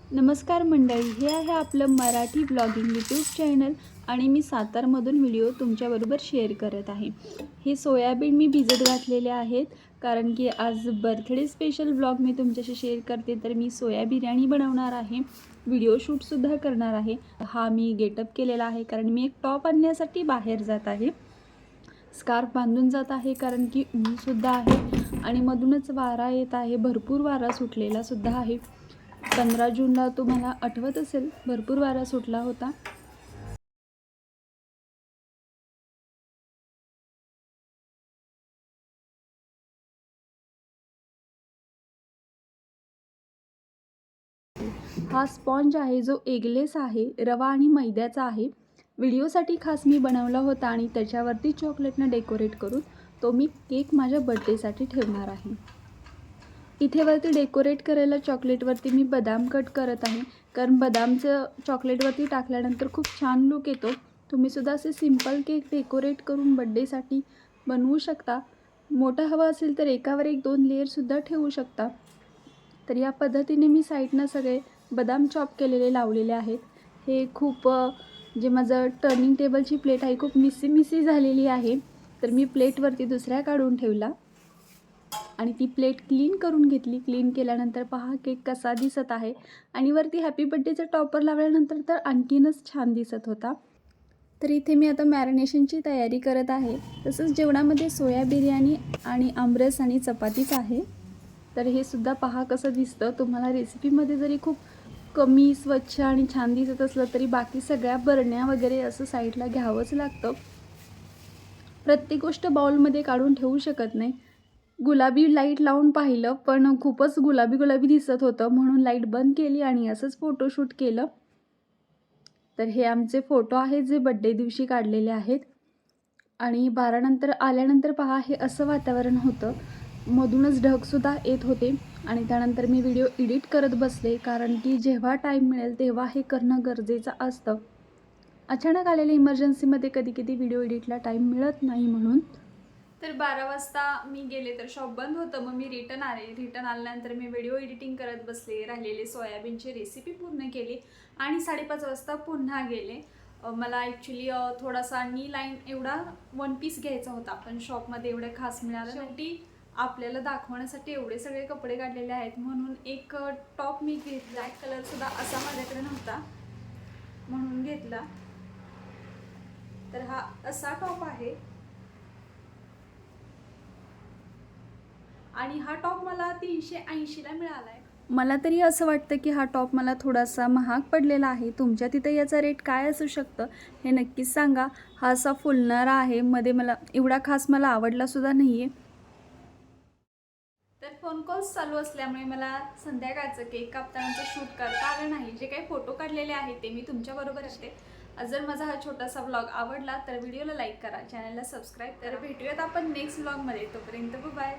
नमस्कार मंडळी, हे आहे आपलं मराठी ब्लॉगिंग यूट्यूब चॅनल आणि मी सातारमधून व्हिडिओ तुमच्याबरोबर शेअर करत आहे। हे सोयाबीन मी भिजत घातलेले आहेत कारण की आज बर्थडे स्पेशल ब्लॉग मी तुमच्याशी शेअर करते। तर मी सोया बिर्याणी बनवणार आहे, व्हिडिओ शूटसुद्धा करणार आहे। हा मी गेटअप केलेला आहे कारण मी एक टॉप आणण्यासाठी बाहेर जात आहे। स्कार्फ बांधून जात आहे कारण की ऊनसुद्धा आहे आणि मधूनच वारा येत आहे, भरपूर वारा सुटलेला सुद्धा आहे। 15 जूनला तुम्हाला आठवत असेल, भरपूर वारा सुटला होता। हा स्पॉन्ज आहे जो एगलेस आहे, रवा आणि मैद्याचा आहे। व्हिडिओसाठी खास मी बनवला होता आणि त्याच्यावरती चॉकलेटनं डेकोरेट करून तो मी केक माझ्या बर्थडेसाठी ठेवणार आहे। इथे वरती डेकोरेट करायला चॉकलेटवरती मी बदाम कट करत आहे कारण बदामचं चॉकलेटवरती टाकल्यानंतर खूप छान लुक येतो। तुम्ही सुद्धा असे सिंपल केक डेकोरेट करून बर्थडेसाठी बनवू शकता। मोठा हवा असेल तर एकावर एक 2 लेअरसुद्धा ठेवू शकता। तर या पद्धतीने मी साईडनं सगळे बदाम चॉप केलेले लावलेले आहेत। हे खूप जे माझं टर्निंग टेबलची प्लेट आहे खूप मिसी झालेली आहे, तर मी प्लेटवरती दुसऱ्या काढून ठेवला आणि ती प्लेट क्लीन करून घेतली। क्लीन केल्यानंतर पहा केक कसा दिसत आहे आणि वरती हॅपी बर्थडेचा टॉपर लावल्यानंतर तर आणखीनच छान दिसत होता। तर इथे मी आता मॅरिनेशनची तयारी करत आहे। तसंच जेवणामध्ये सोया बिर्याणी आणि आमरस आणि चपातीच आहे। तर हे सुद्धा पहा कसं दिसतं। तुम्हाला रेसिपीमध्ये जरी खूप कमी स्वच्छ आणि छान दिसत असलं तरी बाकी सगळ्या बरण्या वगैरे असं साईडला घ्यावंच लागतं। प्रत्येक गोष्ट बाउलमध्ये काढून ठेवू शकत नाही। गुलाबी लाईट लावून पाहिलं पण खूपच गुलाबी दिसत होतं, म्हणून लाईट बंद केली आणि असंच फोटोशूट केलं। तर हे आमचे फोटो आहेत जे बर्थडे दिवशी काढलेले आहेत आणि 12 नंतर आल्यानंतर पहा हे असं वातावरण होतं, मधूनच ढगसुद्धा येत होते आणि त्यानंतर मी व्हिडिओ एडिट करत बसले कारण की जेव्हा टाईम मिळेल तेव्हा हे करणं गरजेचं असतं। अचानक आलेल्या इमर्जन्सीमध्ये कधी व्हिडिओ एडिटला टाईम मिळत नाही म्हणून। तर 12 वाजता मी गेले तर शॉप बंद होतं, मग मी रिटर्न आल्यानंतर मी व्हिडिओ एडिटिंग करत बसले, राहिलेले सोयाबीनची रेसिपी पूर्ण केली आणि 5:30 वाजता पुन्हा गेले। मला ॲक्च्युली थोडासा नी लाईन एवढा वन पीस घ्यायचा होता, पण शॉपमध्ये एवढं खास मिळालं नाही। शेवटी आपल्याला दाखवण्यासाठी एवढे सगळे कपडे काढलेले आहेत म्हणून एक टॉप मी घेतला। ब्लॅक कलरसुद्धा असा माझ्याकडे नव्हता म्हणून घेतला। तर हा असा टॉप आहे आणि हा टॉप मला 380ला मिळाला आहे। मला तरी असं वाटतं की हा टॉप मला थोडासा महाग पडलेला आहे। तुमच्या तिथे याचा रेट काय असू शकतं हे नक्कीच सांगा। हा असा फुलणारा आहे, मध्ये मला एवढा खास मला आवडलासुद्धा नाही आहे। तर फोन कॉल्स चालू असल्यामुळे मला संध्याकाळचं केक कापतानाचं शूट करता आलं नाही। जे काही फोटो काढलेले आहेत ते मी तुमच्याबरोबर असते। जर माझा हा छोटासा व्लॉग आवडला तर व्हिडिओला लाईक करा, चॅनलला सबस्क्राईब करा। भेटूयात आपण नेक्स्ट व्लॉगमध्ये, तोपर्यंत बाय।